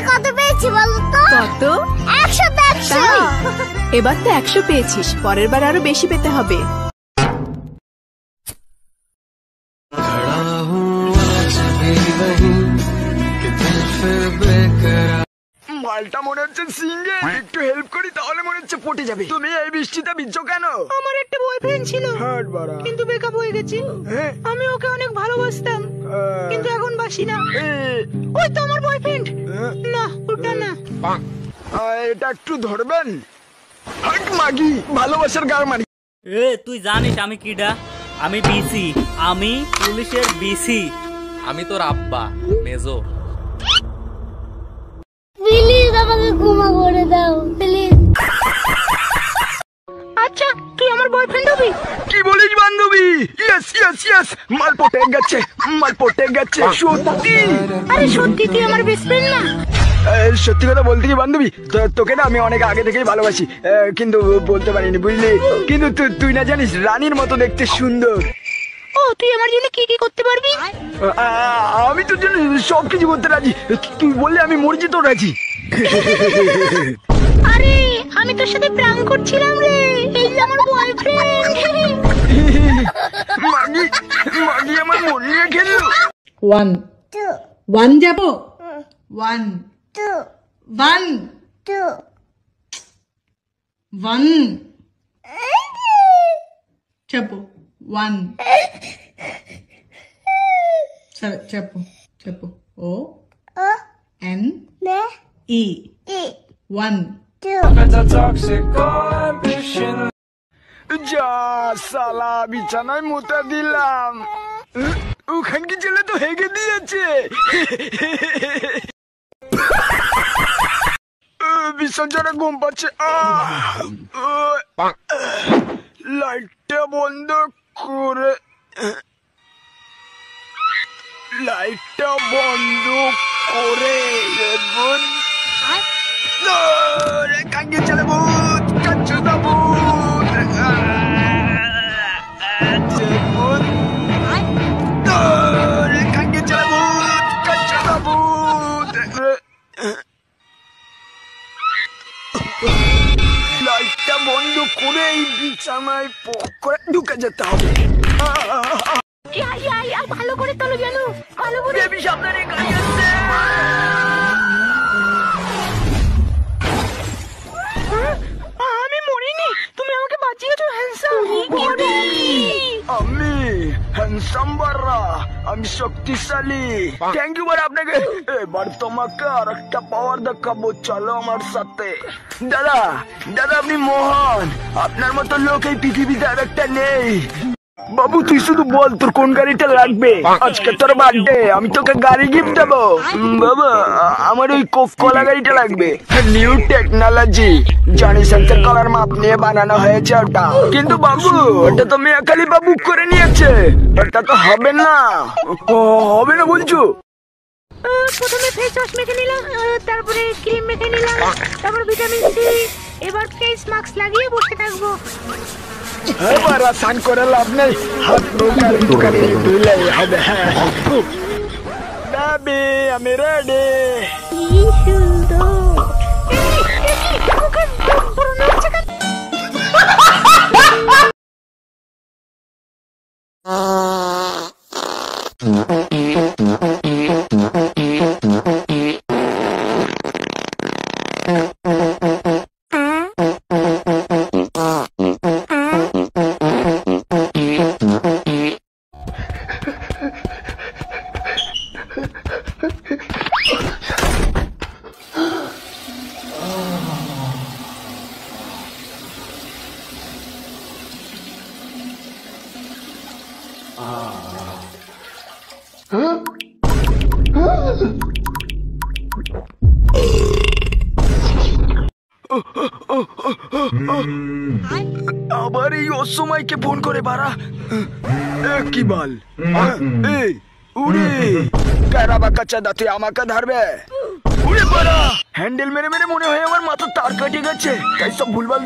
কত পেয়েছি বলতো? কত? 100 100। এবার তো 100 পেয়েছিস, পরের বার আরো বেশি পেতে হবে। মালটা মনে হচ্ছে সিঙ্গে, একটু হেল্প করি তাহলে মনে হচ্ছে পটে যাবে। তুমি এই বৃষ্টিতে ভিজছো কেন? আমার একটা বয়ফ্রেন্ড ছিল, কিন্তু ব্রেকআপ হয়ে গেছে। আমি ওকে অনেক ভালোবাসতাম, কিন্তু এখন বাসি না। ওই তো আমার বয়ফ্রেন্ড। না ওটা না। এটা একটু ধরবেন? মাগি ভালোবাসার গার মারি। তুই জানিস আমি কিডা? আমি বিসি, আমি পুলিশের বিসি। আমি তোর আব্বা মেজো। প্লিজ আমাকে ক্ষমা করে দাও প্লিজ। আচ্ছা তুই আমার বয়ফ্রেন্ড হবি? কি বলিস বান্ধবী? Yes yes yes. মাল পটে গেছে, মাল পটে গেছে। সত্যি? আরে সত্যি তুই আমার বেস্ট ফ্রেন্ড না? সত্যি কথা বলতে কি বান্ধবী, তোকে না আমি অনেক আগে থেকেই ভালোবাসি, কিন্তু বলতে পারিনি বুঝলি। কিন্তু তুই না জানিস রানীর মতো দেখতে সুন্দর। ও তুই আমার জন্য কি কি করতে পারবি? আমি তোর জন্য সবকিছু করতে রাজি, তুই বললে আমি মরে যেতেও রাজি। আরে আমি তোর সাথে প্র্যাঙ্ক করছিলাম রে, এই যে আমার বয়ফ্রেন্ড। মাগি মাগি আমার মন নিয়ে খেললো। 1 1 যাবো। 1 2 1 2 1 చెప్పు 1 సరే చెప్పు చెప్పు ఓ ఎన్ ఈ 1 2 যা সালা বিছানায় মুতা দিলাম, ওখানকে ছেলে তো হেগে দিয়েছে। ভীষণ জোরে ঘুম পাচ্ছে। লাইটটা বন্ধ করে, লাইটটা বন্ধ করে কাঙ্গে চলে ভূত, কাচ্ছ না ভূত, কাঙ্গে চলে ভূত, কাচ্ছ না ভূত। লাইটটা বন্ধ করে এই বিছানায় পক করে ঢুকে যেতে হবে। ভালো করে তোলো যেন, ভালো করে। বেবি সামনে গাড়ি আসছে। আমি মরিনি, তুমি আমাকে বাঁচিয়েছো হ্যান্ডসাম। আমি হ্যান্ডসাম বাররা, আমি শক্তিশালী। থ্যাংক ইউ বার আপনাকে। এবার তোমাকে আর একটা পাওয়ার দেখাবো, চলো আমার সাথে। দাদা দাদা আপনি মহান, আপনার মতো লোক এই পৃথিবীতে আর একটা নেই। বাবু তুই শুধু বল তোর কোন গাড়িটা লাগবে, আজকে তোর বার্থডে, আমি তোকে গাড়ি গিফট দেবো। বাবা আমার ওই কোফ কলা গাড়িটা লাগবে, নিউ টেকনোলজি, জনি সেন্সর কলার মাপ নিয়ে বানানো হয়েছে ওটা। কিন্তু বাবু ওটা তো মেয়াখালী বাবু করে নিয়েছে, ওটা তো হবে না। হবে না বলছো? প্রথমে ফেস ওয়াশ মেখে নিলাম, তারপরে ক্রিম মেখে নিলাম, তারপর ভিটামিন সি। এবার ফেস মাস্ক লাগিয়ে বসে থাকবো। এবার আসান করে লাভ নেই, হাত মুখ করে ধুলেই হবে। বেবি আমি রেডি। কি সুন্দর। আবার এই অসময়কে ফোন করে বাড়া কি বল? এই উড়ে কারা বাচ্চা দাঁতে আমাকে ধরবে, উড়ে বাড়া হ্যান্ডেল মেরে মেরে মনে হয় আমার মাথা তার কেটে গেছে, তাই সব ভুলভাল।